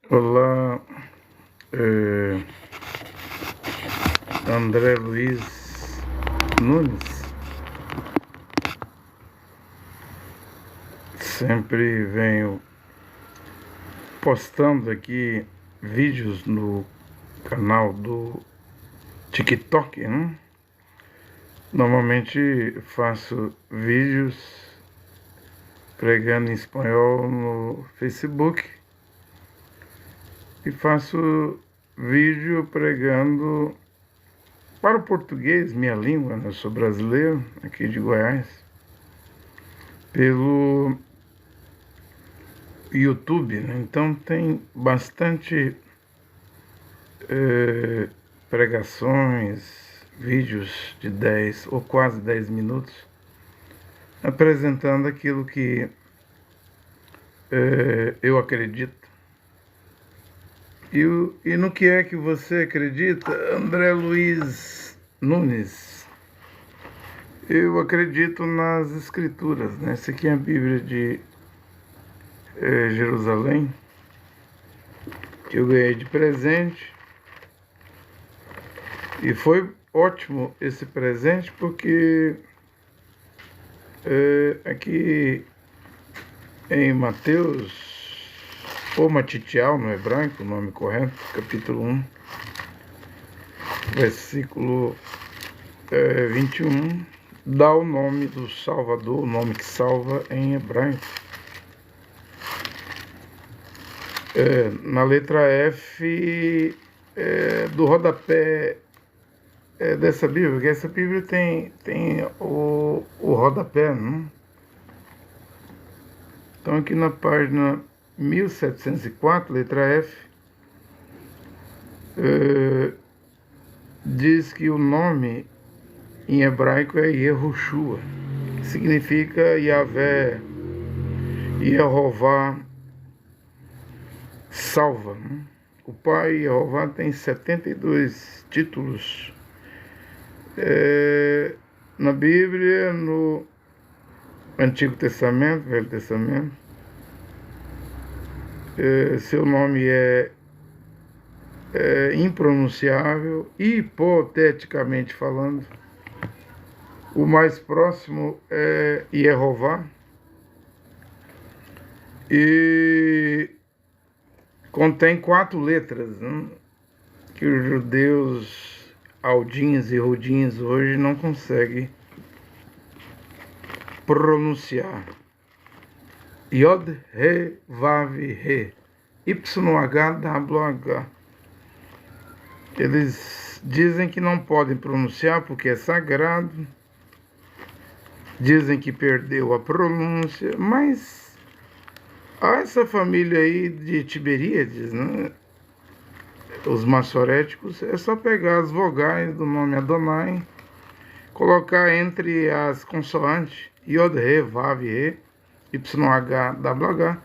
Olá, é, André Luiz Nunes. Sempre venho postando aqui vídeos no canal do TikTok, né? Normalmente faço vídeos pregando em espanhol no Facebook e faço vídeo pregando para o português, minha língua, né? Eu sou brasileiro, aqui de Goiás, pelo YouTube, né? Então tem bastante pregações, vídeos de 10 ou quase 10 minutos, apresentando aquilo que eu acredito. E no que é que você acredita, André Luiz Nunes? Eu acredito nas Escrituras, né? Essa aqui é a Bíblia de Jerusalém, que eu ganhei de presente. E foi ótimo esse presente porque aqui em Mateus, ou Matitial no hebraico, o nome correto, capítulo 1, versículo 21, dá o nome do Salvador, o nome que salva em hebraico. Na letra F do rodapé dessa Bíblia, porque essa Bíblia tem o rodapé, né? Então aqui na página 1704, letra F, diz que o nome em hebraico é Yehoshua, que significa Yahvé, Yehová, salva, né? O pai Yehová tem 72 títulos na Bíblia, no Antigo Testamento, Velho Testamento. Seu nome é impronunciável, hipoteticamente falando. O mais próximo é Yehová. E contém 4 letras, né, que os judeus aldins e rodins hoje não conseguem pronunciar. Yod, Re, Vav, Re, YHWH. Eles dizem que não podem pronunciar porque é sagrado, dizem que perdeu a pronúncia, mas essa família aí de Tiberíades, né, os maçoréticos, é só pegar as vogais do nome Adonai, colocar entre as consoantes Yod, Re, Vav, Re, YHWH,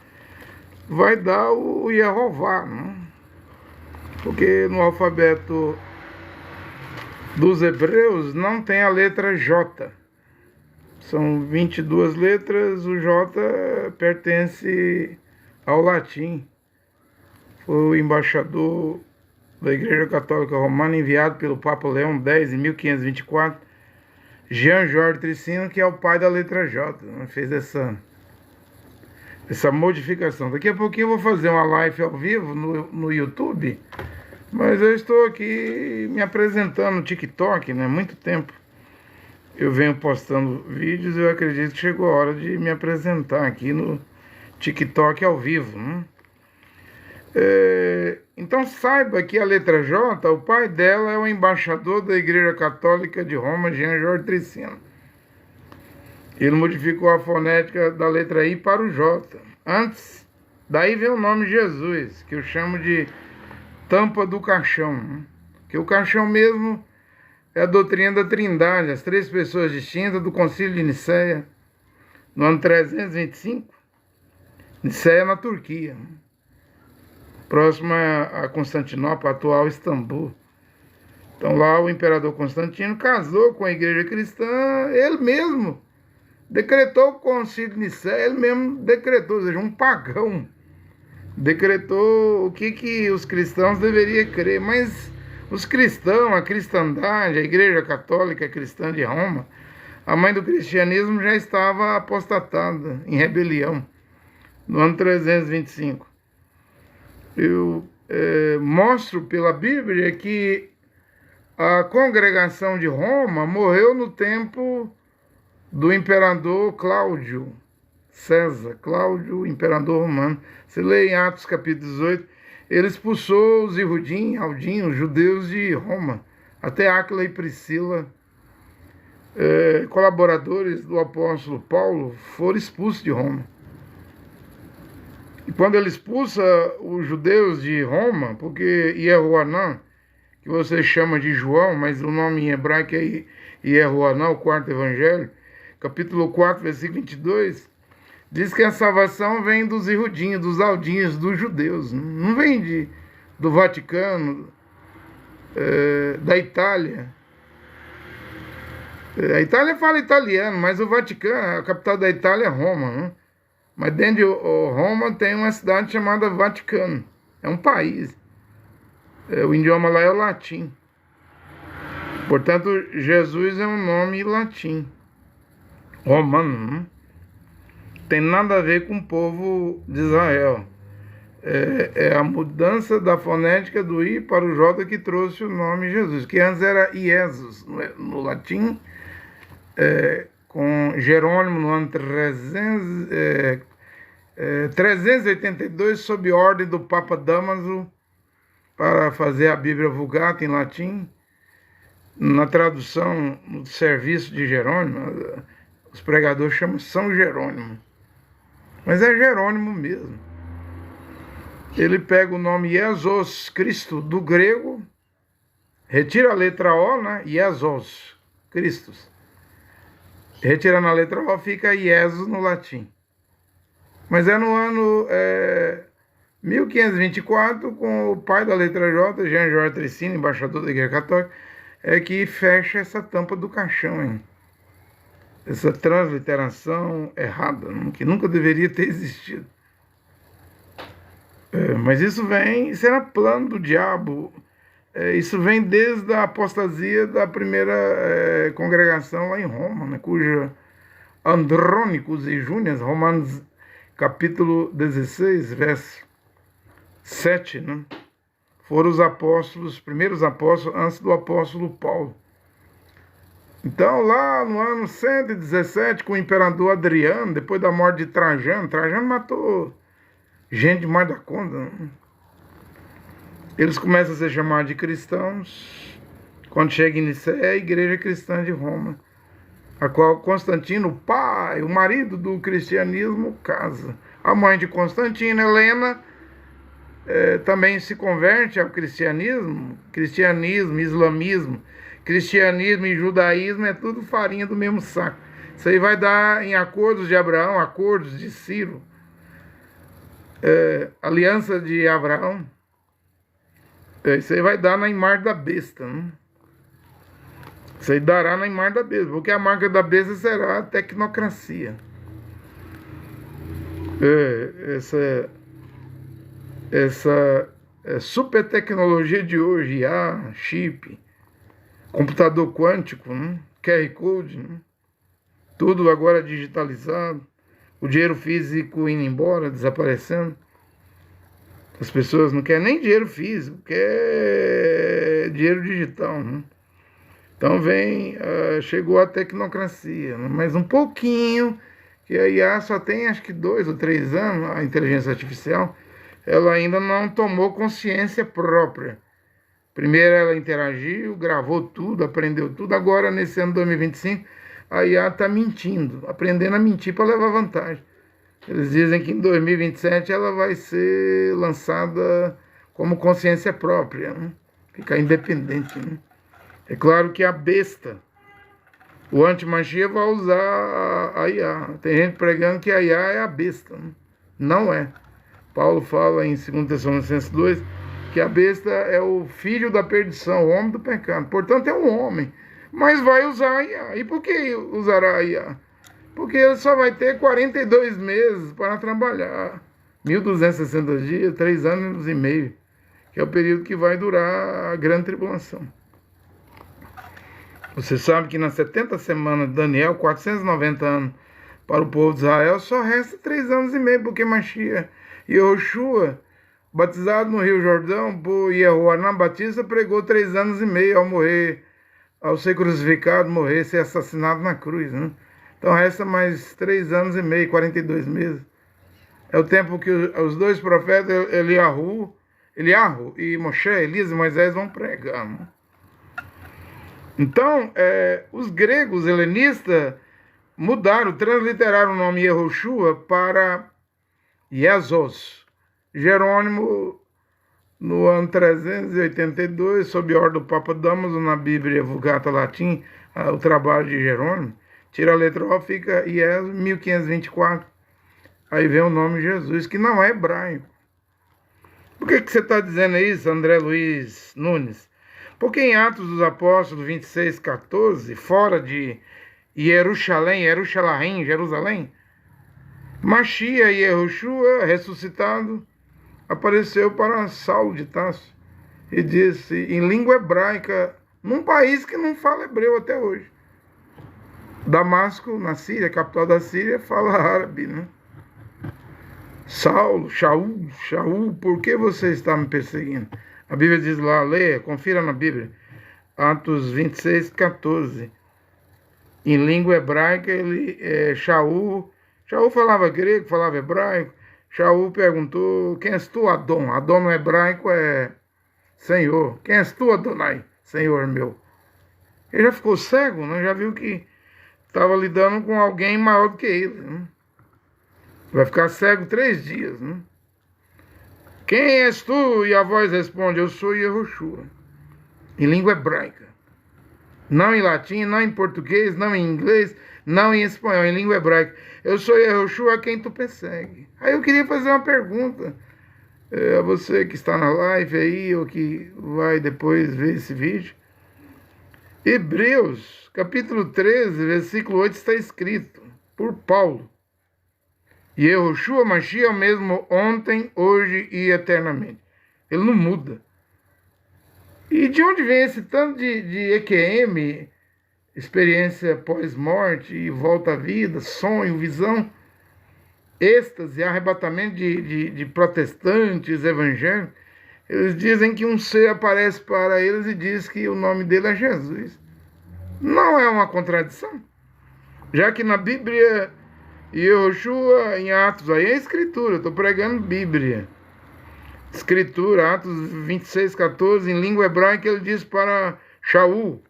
vai dar o Yehová, né? Porque no alfabeto dos hebreus não tem a letra J. São 22 letras, o J pertence ao latim. Foi o embaixador da Igreja Católica Romana enviado pelo Papa Leão X em 1524, Jean Georges Tricino, que é o pai da letra J, né? Fez essa modificação. Daqui a pouquinho eu vou fazer uma live ao vivo no YouTube, mas eu estou aqui me apresentando no TikTok, né? Muito tempo eu venho postando vídeos, eu acredito que chegou a hora de me apresentar aqui no TikTok ao vivo, né? Então saiba que a letra J, o pai dela é o embaixador da Igreja Católica de Roma, Jean Georges Tricino. Ele modificou a fonética da letra I para o J. Antes, daí vem o nome Jesus, que eu chamo de tampa do caixão, né? Que o caixão mesmo é a doutrina da Trindade, as 3 pessoas distintas do Concílio de Nicéia, no ano 325, Nicéia na Turquia, né? Próximo a Constantinopla, a atual Istambul. Então lá o imperador Constantino casou com a igreja cristã, ele mesmo decretou o concílio de Nicéia, ele mesmo decretou, ou seja, um pagão decretou o que os cristãos deveriam crer, mas os cristãos, a cristandade, a Igreja Católica Cristã de Roma, a mãe do cristianismo, já estava apostatada, em rebelião, no ano 325. Eu mostro pela Bíblia que a congregação de Roma morreu no tempo do imperador Cláudio César, Cláudio, imperador romano. Você lê em Atos capítulo 18, ele expulsou os Ihudim, Aldim, os judeus de Roma, até Áquila e Priscila, colaboradores do apóstolo Paulo, foram expulsos de Roma. E quando ele expulsa os judeus de Roma, porque Iehoanã, que você chama de João, mas o nome em hebraico é Iehoanã, o quarto evangelho, capítulo 4, versículo 22, diz que a salvação vem dos Ihudim, dos Aldinhos, dos judeus, não vem do Vaticano, da Itália. A Itália fala italiano, mas o Vaticano, a capital da Itália é Roma, né? Mas dentro de Roma tem uma cidade chamada Vaticano, é um país. O idioma lá é o latim. Portanto, Jesus é um nome latim, romano, né? Tem nada a ver com o povo de Israel. É a mudança da fonética do I para o J que trouxe o nome Jesus, que antes era Iesus no latim, com Jerônimo no ano 382, sob ordem do Papa Damaso, para fazer a Bíblia Vulgata em latim. Na tradução, no serviço de Jerônimo, os pregadores chamam São Jerônimo, mas é Jerônimo mesmo. Ele pega o nome Jesus Cristo do grego, retira a letra O, né? Jesus Christus. Retirando a letra O, fica Jesus no latim. Mas é no ano 1524, com o pai da letra J, Jean Georges Tricine, embaixador da Igreja Católica, que fecha essa tampa do caixão, hein? Essa transliteração errada, que nunca deveria ter existido. Mas isso era plano do diabo. Isso vem desde a apostasia da primeira congregação lá em Roma, né, cuja Andrônicos e Júnias, Romanos capítulo 16, verso 7, né, foram os primeiros apóstolos antes do apóstolo Paulo. Então, lá no ano 117, com o imperador Adriano, depois da morte de Trajano matou gente demais da conta, né? Eles começam a ser chamados de cristãos. Quando chega em Nicéia, é a Igreja Cristã de Roma, a qual Constantino, o pai, o marido do cristianismo, casa. A mãe de Constantino, Helena, também se converte ao cristianismo. Cristianismo, islamismo, cristianismo e judaísmo é tudo farinha do mesmo saco. Isso aí vai dar em acordos de Abraão, acordos de Ciro, aliança de Abraão. Isso aí vai dar na imagem da besta, né? Isso aí dará na imagem da besta, porque a marca da besta será a tecnocracia. Essa super tecnologia de hoje, IA, chip, computador quântico, né? QR Code, né? Tudo agora digitalizado, o dinheiro físico indo embora, desaparecendo. As pessoas não querem nem dinheiro físico, quer dinheiro digital, né? Então chegou a tecnocracia, né? Mas um pouquinho, que a IA só tem acho que 2 ou 3 anos, a inteligência artificial, ela ainda não tomou consciência própria. Primeiro ela interagiu, gravou tudo, aprendeu tudo. Agora, nesse ano 2025, a IA está mentindo, aprendendo a mentir para levar vantagem. Eles dizem que em 2027 ela vai ser lançada como consciência própria, né? Ficar independente, né? É claro que a besta, o antimachia, vai usar a IA. Tem gente pregando que a IA é a besta, né? Não é. Paulo fala em 2 Tessalonicenses 2 que a besta é o filho da perdição, o homem do pecado. Portanto, é um homem, mas vai usar a IA. E por que usará a IA? Porque ele só vai ter 42 meses para trabalhar. 1260 dias, 3 anos e meio, que é o período que vai durar a grande tribulação. Você sabe que nas 70 semanas de Daniel, 490 anos para o povo de Israel, só resta 3 anos e meio, porque Mashiach e Yoshua, batizado no Rio Jordão por Yehoanan Batista, pregou 3 anos e meio ao morrer, ao ser crucificado, morrer, ser assassinado na cruz, né? Então resta mais 3 anos e meio, 42 meses. É o tempo que os dois profetas, Eliahu e Moshe, Elias e Moisés vão pregar, né? Então, os gregos helenistas mudaram, transliteraram o nome Yehoshua para Jesus. Jerônimo, no ano 382, sob ordem do Papa Damaso, na Bíblia Vulgata Latim, o trabalho de Jerônimo, tira a letra O, fica IES 1524. Aí vem o nome Jesus, que não é hebraico. Por que você está dizendo isso, André Luiz Nunes? Porque em Atos dos Apóstolos 26, 14, fora de Jerusalém, Mashiach e Yehoshua, ressuscitado, apareceu para Saulo de Tarso e disse em língua hebraica, num país que não fala hebreu até hoje. Damasco, na Síria, capital da Síria, fala árabe, né? Saulo, Shaul, por que você está me perseguindo? A Bíblia diz lá, leia, confira na Bíblia, Atos 26, 14. Em língua hebraica, Shaul falava grego, falava hebraico. Shaul perguntou, quem és tu, Adon? Adon no hebraico é Senhor. Quem és tu, Adonai? Senhor meu. Ele já ficou cego, né? Já viu que estava lidando com alguém maior do que ele, né? Vai ficar cego 3 dias, né? Quem és tu? E a voz responde, eu sou Yehoshua. Em língua hebraica. Não em latim, não em português, não em inglês, não em espanhol, em língua hebraica. Eu sou Yehoshua, a quem tu persegue. Aí eu queria fazer uma pergunta a você que está na live aí, ou que vai depois ver esse vídeo. Hebreus, capítulo 13, versículo 8, está escrito por Paulo. Yehoshua Mashiach é o mesmo ontem, hoje e eternamente. Ele não muda. E de onde vem esse tanto de EQM, experiência pós-morte e volta à vida, sonho, visão, êxtase, arrebatamento de protestantes evangélicos? Eles dizem que um ser aparece para eles e diz que o nome dele é Jesus. Não é uma contradição? Já que na Bíblia, Yehoshua, em Atos, aí é escritura, estou pregando Bíblia. Escritura, Atos 26, 14, em língua hebraica, ele diz para Shaul,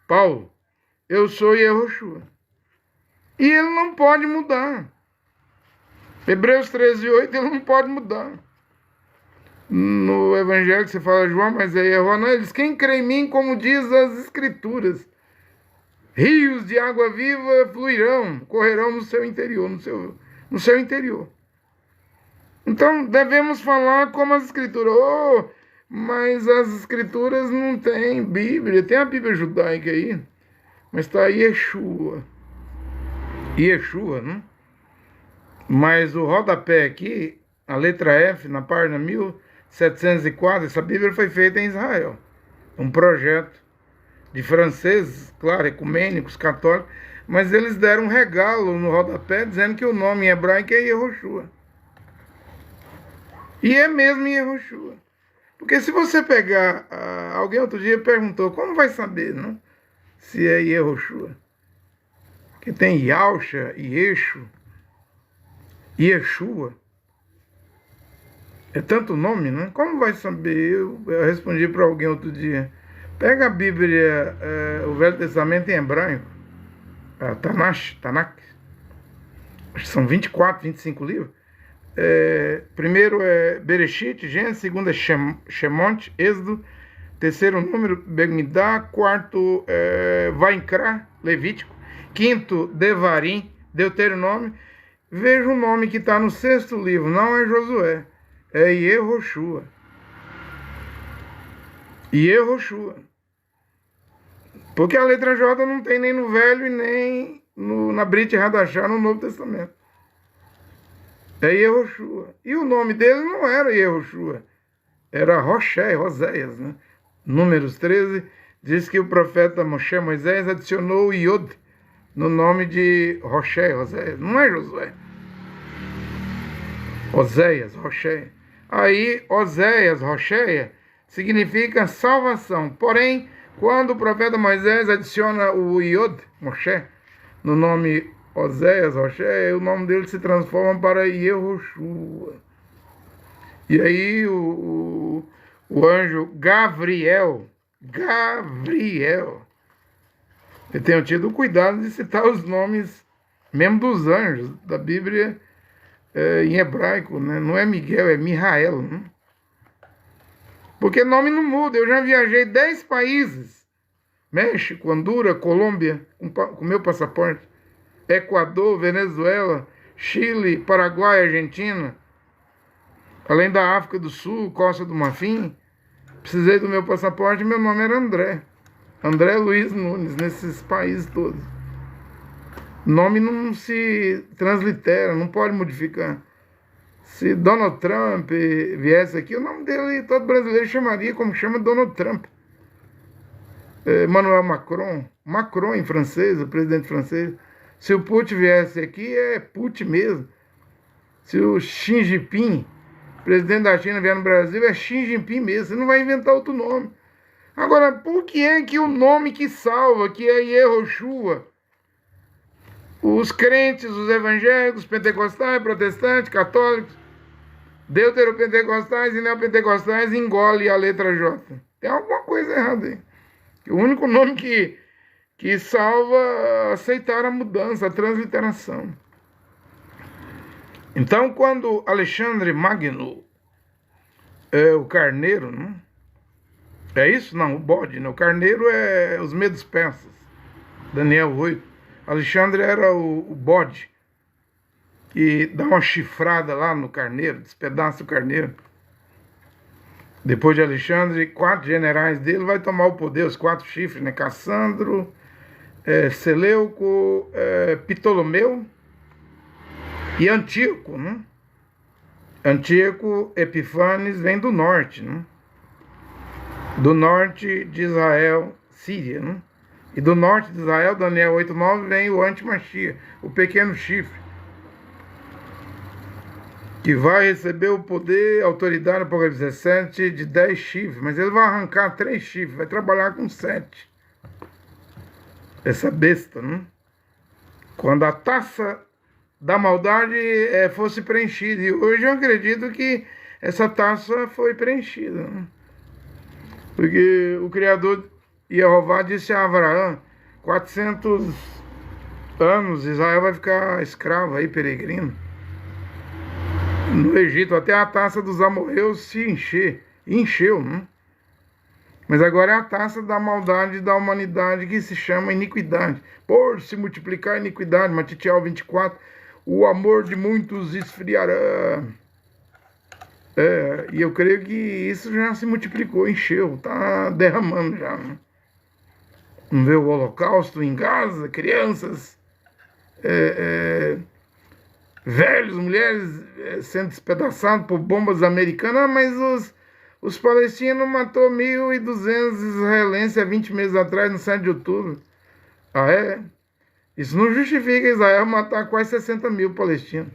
Paulo, eu sou Yehoshua. E ele não pode mudar. Hebreus 13, 8, ele não pode mudar. No Evangelho que você fala, João, mas é Yehoanan, ele diz, quem crê em mim, como diz as Escrituras, rios de água viva fluirão, correrão no seu interior, no seu interior. Então, devemos falar como as Escrituras. Oh, mas as Escrituras não têm Bíblia. Tem a Bíblia judaica aí, mas está Yeshua. Yeshua, né? Mas o rodapé aqui, a letra F, na página 1704, essa Bíblia foi feita em Israel. Um projeto de franceses, claro, ecumênicos, católicos, mas eles deram um regalo no rodapé dizendo que o nome em hebraico é Yehoshua. E é mesmo Yehoshua. Porque se você pegar, alguém outro dia perguntou, como vai saber, não? Se é Yehoshua? Que tem Yahusha, Yeshu, Yeshua. É tanto nome, né? Como vai saber? Eu respondi para alguém outro dia. Pega a Bíblia, o Velho Testamento em hebraico. Tanakh. Acho que são 24, 25 livros. Primeiro é Bereshit, Gênesis, segundo é Shemot, Êxodo, terceiro número, Begmidá, quarto Vaikra, Levítico, quinto Devarim, Deuteronômio. Veja o nome que está no 6º livro, não é Josué, é Yehoshua. Yehoshua. Porque a letra J não tem nem no Velho e nem na Brit Hadashah no Novo Testamento. É Yehoshua. E o nome dele não era Yehoshua, era Roséias, né? Números 13 diz que o profeta Moisés adicionou o Iod no nome de Roséias. Não é Josué. Oséias, Roché. Aí, Oséias, Roché, significa salvação. Porém, quando o profeta Moisés adiciona o Iod, Moshe, no nome Oséias, Roché, o nome dele se transforma para Yehoshua. E aí, o anjo Gabriel, eu tenho tido cuidado de citar os nomes mesmo dos anjos da Bíblia, em hebraico, né? Não é Miguel, é Mihael, né? Porque nome não muda. Eu já viajei 10 países: México, Honduras, Colômbia, com meu passaporte, Equador, Venezuela, Chile, Paraguai, Argentina, além da África do Sul, Costa do Marfim. Precisei do meu passaporte e meu nome era André Luiz Nunes, nesses países todos. Nome não se translitera, não pode modificar. Se Donald Trump viesse aqui, o nome dele todo brasileiro chamaria como chama Donald Trump. Emmanuel Macron em francês, o presidente francês. Se o Putin viesse aqui, é Putin mesmo. Se o Xi Jinping, presidente da China, vier no Brasil, é Xi Jinping mesmo. Você não vai inventar outro nome. Agora, por que é que o nome que salva, que é Yehoshua, os crentes, os evangélicos, pentecostais, protestantes, católicos, deuteropentecostais e neopentecostais engole a letra J? Tem alguma coisa errada aí. O único nome que salva aceitar a mudança, a transliteração. Então, quando Alexandre Magno, o carneiro, não? É isso? Não, o bode, né? O carneiro é os medos persas. Daniel 8. Alexandre era o bode que dá uma chifrada lá no carneiro, despedaça o carneiro. Depois de Alexandre, 4 generais dele vai tomar o poder, os 4 chifres, né? Cassandro, Seleuco, Ptolomeu e Antíoco, né? Antíoco Epifanes vem do norte, né? Do norte de Israel, Síria, né? E do norte de Israel, Daniel 8:9, vem o Antimachia, o pequeno chifre, que vai receber o poder, a autoridade, no Apocalipse 17, de 10 chifres. Mas ele vai arrancar 3 chifres, vai trabalhar com 7. Essa besta, né? Quando a taça da maldade fosse preenchida. E hoje eu acredito que essa taça foi preenchida, né? Porque o Criador Jeová disse a Abraão: 400 anos Israel vai ficar escravo aí, peregrino no Egito, até a taça dos amorreus se encheu, né? Mas agora é a taça da maldade da humanidade, que se chama iniquidade. Por se multiplicar a iniquidade, Matitiel 24, o amor de muitos esfriará. E eu creio que isso já se multiplicou, encheu, tá derramando já, né? Não vê o Holocausto em Gaza, crianças, velhos, mulheres sendo despedaçados por bombas americanas. Mas os palestinos matou 1.200 israelenses há 20 meses atrás, no 7 de outubro. Isso não justifica Israel matar quase 60 mil palestinos.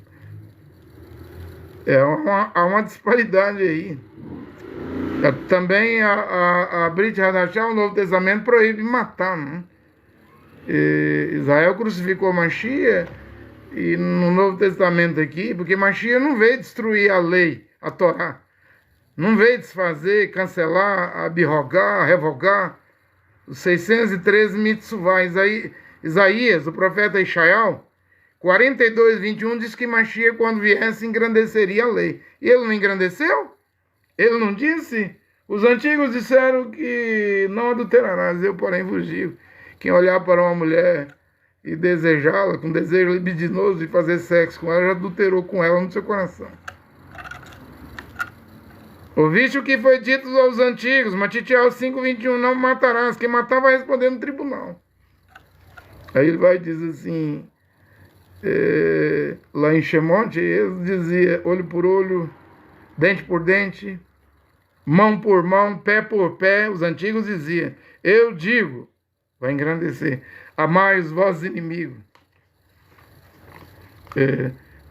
Há uma disparidade aí. Também a Brit Hadashah, o Novo Testamento, proíbe matar, né? Israel crucificou Mashiach, e no Novo Testamento aqui, porque Mashiach não veio destruir a lei, a Torá. Não veio desfazer, cancelar, abrogar, revogar os 613 mitzvah. Isaías, o profeta Ishaiel, 42:21, diz que Mashiach, quando viesse, engrandeceria a lei. E ele não engrandeceu? Ele não disse? Os antigos disseram que não adulterarás, eu, porém, vos digo: quem olhar para uma mulher e desejá-la, com desejo libidinoso, e fazer sexo com ela, já adulterou com ela no seu coração. Ouviste o que foi dito aos antigos, Matitiel 5:21, não matarás, quem matar vai responder no tribunal. Aí ele vai dizer assim: lá em Chemonte, eles diziam olho por olho, dente por dente, mão por mão, pé por pé. Os antigos diziam, eu digo, vai engrandecer, amai os vossos inimigos.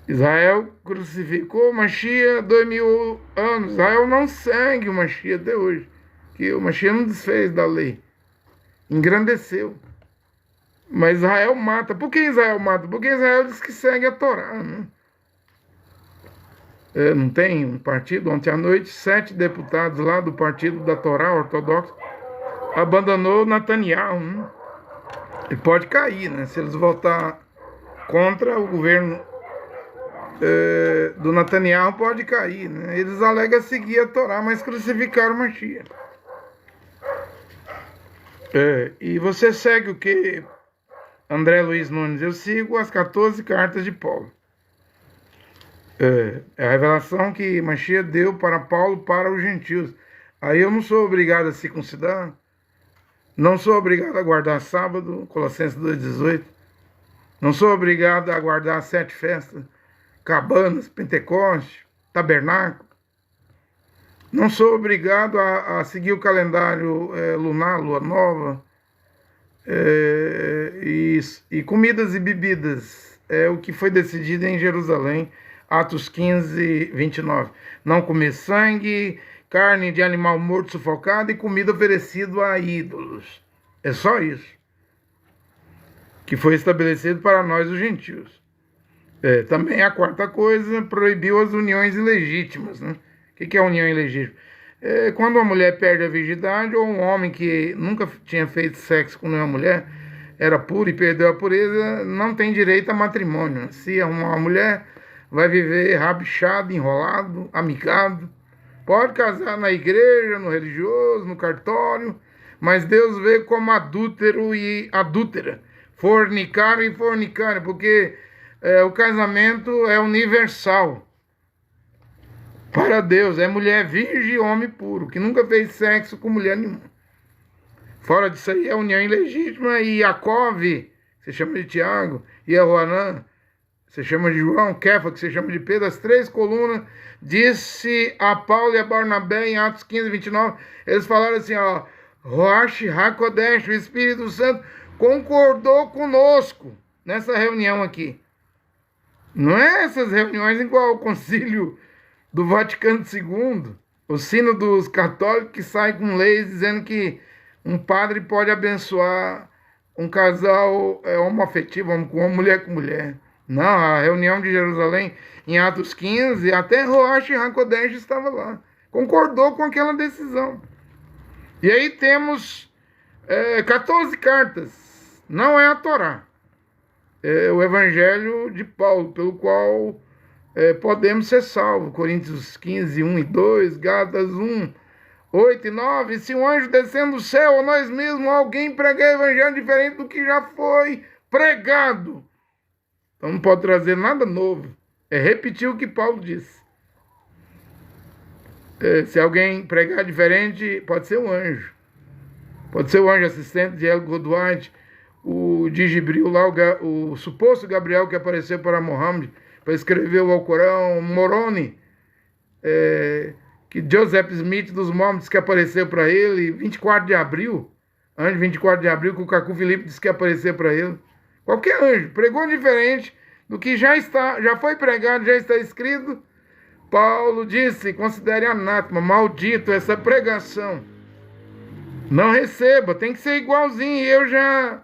Israel crucificou o Mashiach 2000 anos. Israel não segue o Mashiach até hoje, que o Mashiach não desfez da lei, engrandeceu. Mas Israel mata. Por que Israel mata? Porque Israel diz que segue a Torá, né? Não tem um partido. Ontem à noite, 7 deputados lá do partido da Torá ortodoxa abandonou Netanyahu, né? E pode cair, né? Se eles votar contra o governo do Netanyahu, pode cair, né? Eles alegam seguir a Torá, mas crucificaram o Mashiach. E você segue o que? André Luiz Nunes, eu sigo as 14 cartas de Paulo. É a revelação que Mashiach deu para Paulo para os gentios. Aí eu não sou obrigado a circuncidar, não sou obrigado a guardar sábado, Colossenses 2,18, não sou obrigado a guardar 7 festas, cabanas, Pentecoste, tabernáculo, não sou obrigado a seguir o calendário lunar, lua nova, e comidas e bebidas, é o que foi decidido em Jerusalém, Atos 15, 29. Não comer sangue, carne de animal morto sufocado e comida oferecida a ídolos. É só isso que foi estabelecido para nós, os gentios. Também a quarta coisa, proibiu as uniões ilegítimas, né? O que é união ilegítima? Quando uma mulher perde a virgindade, ou um homem que nunca tinha feito sexo com nenhuma mulher, era puro e perdeu a pureza, não tem direito a matrimônio. Se uma mulher, vai viver rabichado, enrolado, amigado. Pode casar na igreja, no religioso, no cartório, mas Deus vê como adúltero e adúltera, fornicário e fornicária, porque o casamento é universal. Para Deus, é mulher virgem e homem puro, que nunca fez sexo com mulher nenhuma. Fora disso aí, é união ilegítima. E Jacov, que você chama de Tiago, e Joanã, você chama de João, Kefa, que você chama de Pedro, as 3 colunas, disse a Paulo e a Barnabé em Atos 15, 29, eles falaram assim, ó, Roach HaKodesh, o Espírito Santo concordou conosco nessa reunião aqui. Não é essas reuniões igual ao concílio do Vaticano II, o sino dos católicos que sai com leis dizendo que um padre pode abençoar um casal homoafetivo, com mulher com mulher. Não, a reunião de Jerusalém, em Atos 15, até Roach HaKodesh estava lá. Concordou com aquela decisão. E aí temos 14 cartas. Não é a Torá. É o Evangelho de Paulo, pelo qual podemos ser salvos. Coríntios 15, 1 e 2, Gálatas 1, 8 e 9. Se um anjo descendo do céu, ou nós mesmos, alguém pregar o Evangelho diferente do que já foi pregado, então não pode trazer nada novo. É repetir o que Paulo disse. Se alguém pregar diferente, pode ser um anjo. Pode ser o anjo assistente de El Godward, o de Gibril lá, o suposto Gabriel que apareceu para Mohammed, para escrever o Alcorão, Moroni, que Joseph Smith dos Mormons que apareceu para ele, 24 de abril, anjo 24 de abril, que o Cacu Filipe disse que apareceu para ele. Qualquer anjo, pregou diferente do que já foi pregado, já está escrito. Paulo disse, considere anátema, maldito essa pregação. Não receba, tem que ser igualzinho. Eu já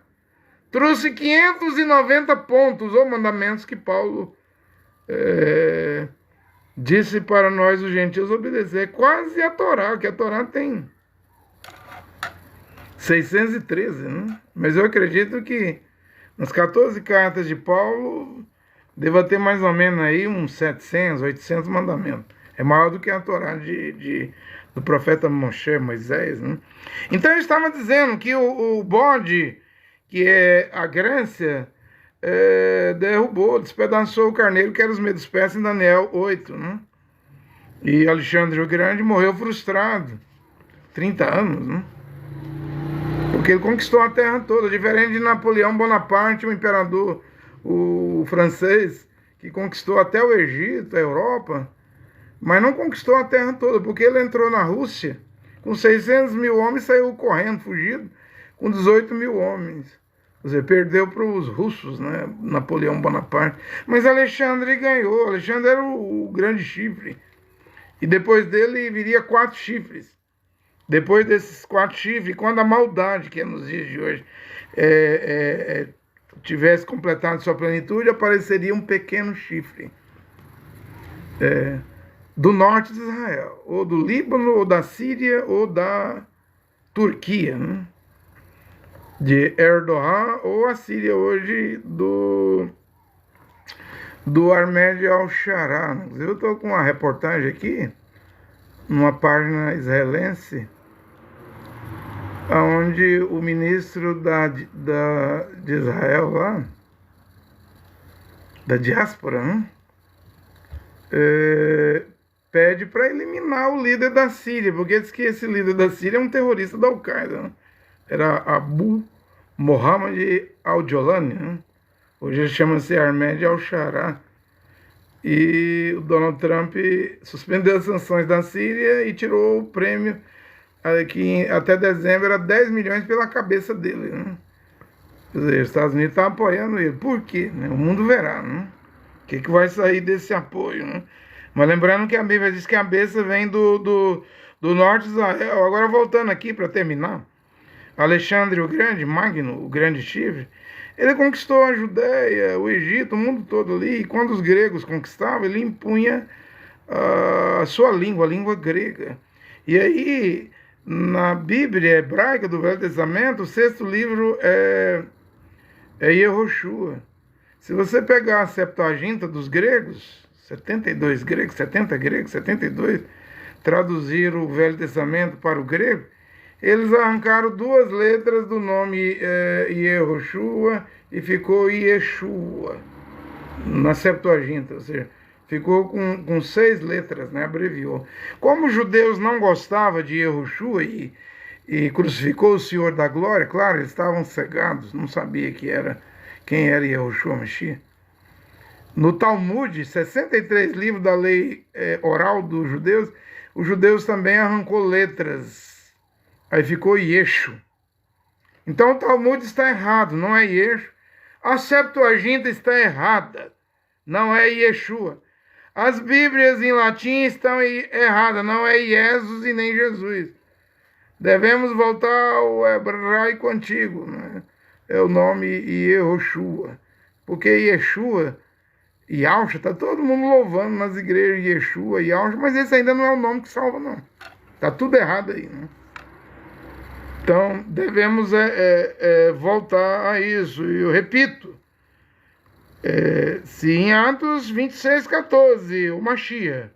trouxe 590 pontos ou mandamentos que Paulo disse para nós, os gentios, obedecer. É quase a Torá, que a Torá tem 613, né? Mas eu acredito que nas 14 cartas de Paulo deva ter mais ou menos aí uns 700, 800 mandamentos. É maior do que a Torá do profeta Moshe, Moisés, né? Então ele estava dizendo que o bode, que é a Grécia, derrubou, despedaçou o carneiro, que era os medos persas, em Daniel 8, né? E Alexandre o Grande morreu frustrado, 30 anos, né? Porque ele conquistou a terra toda, diferente de Napoleão Bonaparte, o imperador, o francês, que conquistou até o Egito, a Europa, mas não conquistou a terra toda, porque ele entrou na Rússia com 600 mil homens e saiu correndo, fugido, com 18 mil homens. Quer dizer, perdeu para os russos, né? Napoleão Bonaparte. Mas Alexandre ganhou. Alexandre era o grande chifre. E depois dele viria 4 chifres. Depois desses 4 chifres, quando a maldade, que é nos dias de hoje, tivesse completado sua plenitude, apareceria um pequeno chifre. Do norte de Israel, ou do Líbano, ou da Síria, ou da Turquia, né? De Erdogan, ou a Síria hoje do Ahmed al-Sharaa, né? Eu estou com uma reportagem aqui, numa página israelense, onde o ministro de Israel lá, da diáspora, né? Pede para eliminar o líder da Síria, porque diz que esse líder da Síria é um terrorista da Al-Qaeda, né? Era Abu Mohammed al-Jolani, né? Hoje chama-se Ahmed al-Sharaa. E o Donald Trump suspendeu as sanções da Síria e tirou o prêmio, que até dezembro era 10 milhões pela cabeça dele, né? Quer dizer, os Estados Unidos estão apoiando ele. Por quê? Né? O mundo verá, né? O que vai sair desse apoio, né? Mas lembrando que a Bíblia diz que a besta vem do norte de Israel. Agora voltando aqui para terminar, Alexandre o Grande, Magno, o grande chifre, ele conquistou a Judéia, o Egito, o mundo todo ali, e quando os gregos conquistavam, ele impunha a sua língua, a língua grega. E aí, na Bíblia hebraica do Velho Testamento, o 6º livro é Yehoshua. Se você pegar a Septuaginta dos gregos, 72 gregos, 70 gregos, 72, traduziram o Velho Testamento para o grego, eles arrancaram 2 letras do nome Yehoshua e ficou Yeshua na Septuaginta, ou seja, ficou com 6 letras, né, abreviou. Como os judeus não gostavam de Yehoshua e crucificou o Senhor da Glória, claro, eles estavam cegados, não sabia quem era Yehoshua Mashiach. No Talmud, 63 livros da lei oral dos judeus, os judeus também arrancou letras. Aí ficou Yeshu. Então o Talmud está errado, não é Yeshu. A Septuaginta está errada, não é Yeshua. As Bíblias em latim estão erradas, não é Jesus e nem Jesus. Devemos voltar ao hebraico antigo, né? É o nome Yehoshua. Porque Yeshua e Yahshua, está todo mundo louvando nas igrejas Yeshua e Yahshua, mas esse ainda não é o nome que salva, não. Está tudo errado aí, né? Então, devemos voltar a isso. E eu repito, se em Atos 26:14, o Mashiach,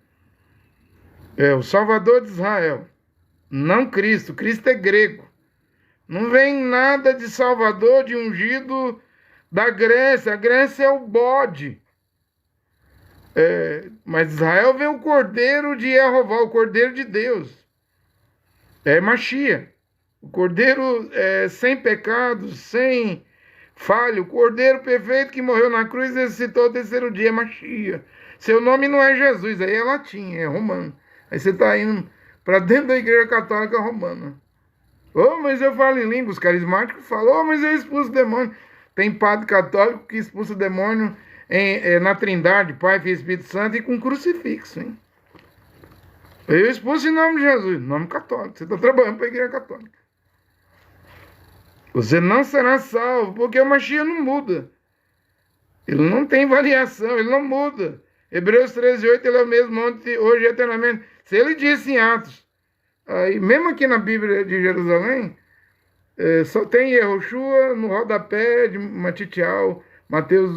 o Salvador de Israel, não Cristo, Cristo é grego. Não vem nada de Salvador, de ungido da Grécia. A Grécia é o bode. Mas Israel vem o Cordeiro de Jeová, o Cordeiro de Deus. É Mashiach. O Cordeiro sem pecados, sem falha, o Cordeiro perfeito que morreu na cruz e ressuscitou ao 3º dia, Mashiach. Seu nome não é Jesus, aí é latim, é romano. Aí você está indo para dentro da igreja católica romana. Mas eu falo em língua, os carismáticos falam, mas eu expulso demônio. Tem padre católico que expulsa demônio na Trindade, Pai, Filho e Espírito Santo, e com crucifixo, hein? Eu expulso em nome de Jesus, nome católico. Você está trabalhando para a igreja católica. Você não será salvo, porque o Mashiach não muda. Ele não tem variação, ele não muda. Hebreus 13:8, ele é o mesmo ontem, hoje e eternamente. Se ele disse em Atos, aí, mesmo aqui na Bíblia de Jerusalém, só tem Yehoshua no rodapé de Matitial, Mateus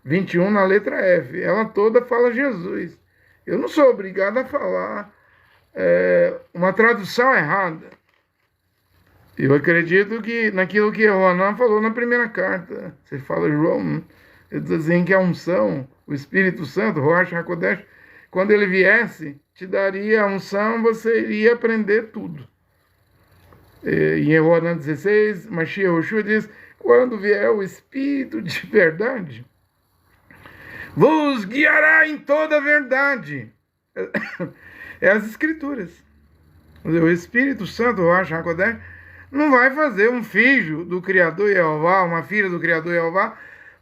1:21, na letra F. Ela toda fala Jesus. Eu não sou obrigado a falar uma tradução errada. Eu acredito que naquilo que João falou na primeira carta. Você fala João, né? Ele diz assim que a unção, o Espírito Santo, Rosh HaKodesh, quando ele viesse, te daria a unção, você iria aprender tudo. E em João 16, Mashiach Yehoshua diz, quando vier o Espírito de verdade, vos guiará em toda a verdade. É as Escrituras. O Espírito Santo, o Ruach HaKodesh, não vai fazer um filho do Criador Jeová, uma filha do Criador Jeová,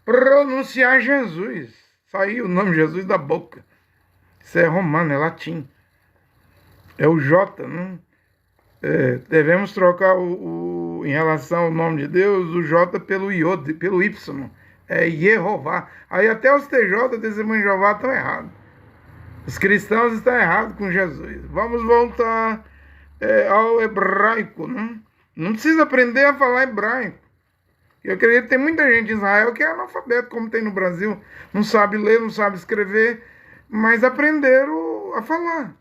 pronunciar Jesus. Sair o nome Jesus da boca. Isso é romano, é latim. É o J, não? Devemos trocar em relação ao nome de Deus, o J pelo Iod, pelo Y. É Jeová. Aí até os TJ, testemunho de Jeová, estão errados. Os cristãos estão errados com Jesus. Vamos voltar ao hebraico. Não precisa aprender a falar hebraico. Eu acredito que tem muita gente em Israel que é analfabeto, como tem no Brasil. Não sabe ler, não sabe escrever, mas aprenderam a falar.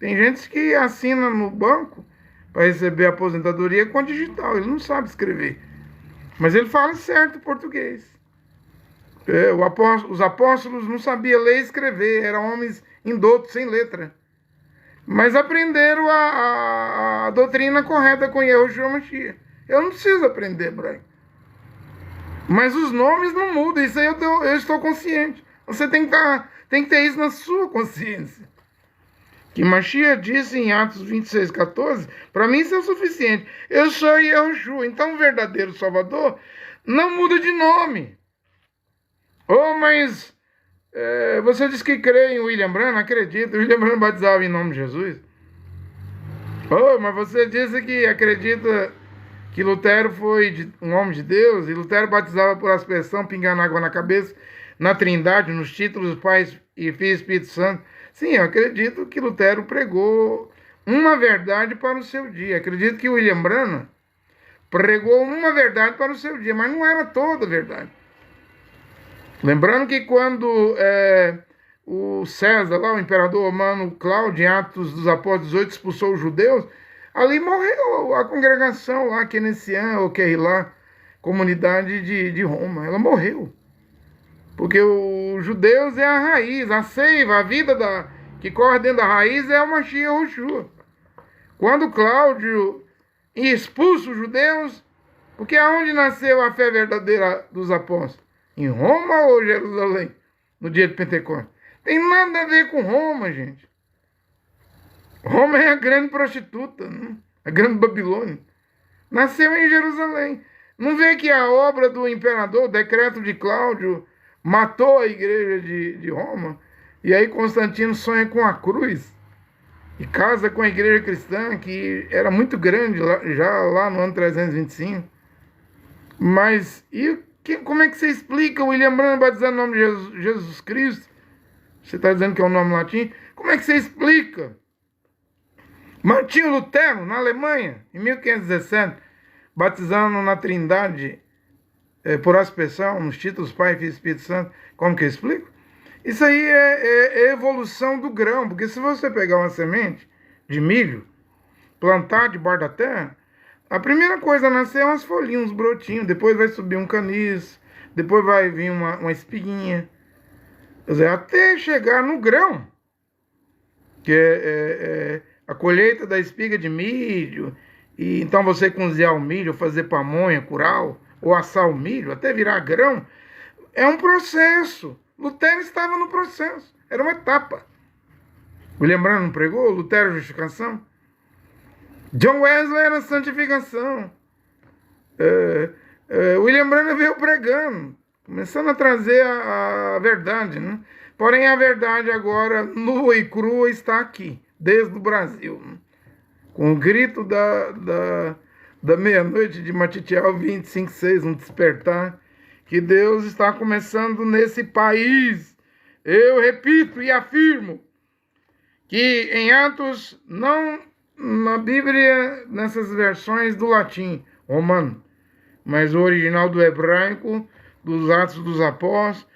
Tem gente que assina no banco para receber a aposentadoria com a digital. Ele não sabe escrever. Mas ele fala certo português. Os apóstolos não sabiam ler e escrever. Eram homens indoutos, sem letra. Mas aprenderam a doutrina correta com Yahushua Mashiach. Eu não preciso aprender hebraico. Mas os nomes não mudam. Isso aí eu estou consciente. Você tem que ter isso na sua consciência. Que Mashiach disse em Atos 26:14, para mim isso é o suficiente. Eu sou Yahushua. Então o verdadeiro Salvador não muda de nome. Mas você diz que crê em William Branham? Acredito. William Branham batizava em nome de Jesus. Mas você disse que acredita que Lutero foi um homem de Deus, e Lutero batizava por aspersão, pingando água na cabeça, na Trindade, nos títulos Pai e Filho e Espírito Santo. Sim, eu acredito que Lutero pregou uma verdade para o seu dia. Acredito que William Branham pregou uma verdade para o seu dia, mas não era toda a verdade. Lembrando que quando o César, lá, o imperador romano Cláudio, em Atos dos Apóstolos 18, expulsou os judeus, ali morreu a congregação lá, Kenessian, ou lá, comunidade de Roma. Ela morreu. Porque os judeus é a raiz, a seiva, a vida que corre dentro da raiz é o Mashiach Yahushua. Quando Cláudio expulsa os judeus, porque aonde nasceu a fé verdadeira dos apóstolos? Em Roma ou Jerusalém? No dia de Pentecostes? Tem nada a ver com Roma, gente. Roma é a grande prostituta, né? A grande Babilônia. Nasceu em Jerusalém. Não vê que a obra do imperador, o decreto de Cláudio, matou a igreja de Roma? E aí Constantino sonha com a cruz e casa com a igreja cristã, que era muito grande já lá no ano 325. Mas como é que você explica o William Branham batizando o nome de Jesus Cristo? Você está dizendo que é um nome latim? Como é que você explica? Martinho Lutero, na Alemanha, em 1517, batizando na Trindade por aspersão, nos títulos Pai, Filho e Espírito Santo. Como que eu explico? Isso aí é evolução do grão, porque se você pegar uma semente de milho, plantar debaixo da terra, a primeira coisa a nascer é umas folhinhas, uns brotinhos, depois vai subir um caniço, depois vai vir uma espiguinha, quer dizer, até chegar no grão, que é a colheita da espiga de milho, e então você cozinhar o milho, fazer pamonha, curau, ou assar o milho, até virar grão, é um processo. Lutero estava no processo, era uma etapa. William Branham não pregou? Lutero, justificação. John Wesley era santificação. William Branham veio pregando, começando a trazer a verdade, né? Porém, a verdade agora, nua e crua, está aqui, desde o Brasil, né? Com o grito da meia-noite de Matitiel 25:6, um despertar, que Deus está começando nesse país. Eu repito e afirmo que em Atos, não na Bíblia, nessas versões do latim romano, mas o original do hebraico, dos Atos dos Apóstolos,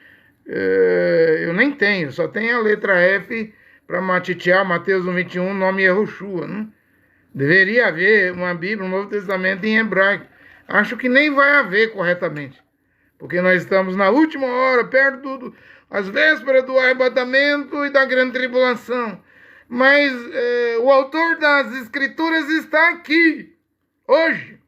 eu nem tenho, só tenho a letra F para Matitiel, Mateus 1:21, nome Yahushua, né? Deveria haver uma Bíblia, um Novo Testamento em hebraico. Acho que nem vai haver corretamente, porque nós estamos na última hora, perto às vésperas do arrebatamento e da grande tribulação. Mas o autor das Escrituras está aqui, hoje.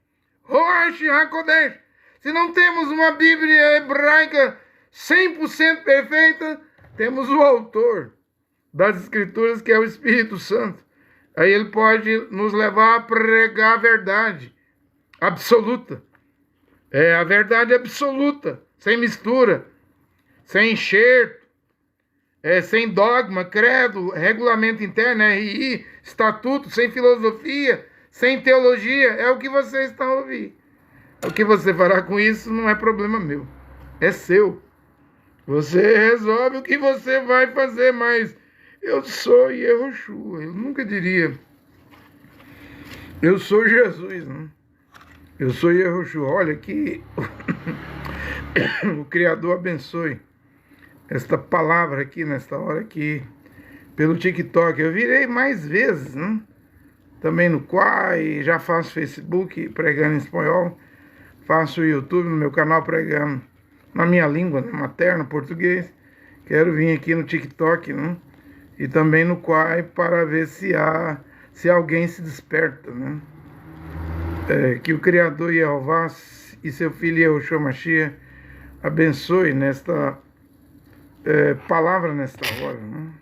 Ruach HaKodesh. Se não temos uma Bíblia hebraica 100% perfeita, temos o autor das Escrituras, que é o Espírito Santo. Aí ele pode nos levar a pregar a verdade absoluta. É a verdade absoluta, sem mistura, sem enxerto, sem dogma, credo, regulamento interno, RI, estatuto, sem filosofia, sem teologia. É o que você está a ouvir. O que você fará com isso não é problema meu. É seu. Você resolve o que você vai fazer, mas eu sou Yehoshua. Eu nunca diria, eu sou Jesus, não. Eu sou Yehoshua. Olha que o Criador abençoe esta palavra aqui, nesta hora aqui, pelo TikTok. Eu virei mais vezes, né? Também no Quai, já faço Facebook pregando em espanhol, faço YouTube no meu canal pregando na minha língua, né, materna, português. Quero vir aqui no TikTok, né? E também no Quai para ver se alguém se desperta, né? Que o Criador Yehová e seu filho Yehoshua Mashiach abençoe nesta palavra nesta hora, né?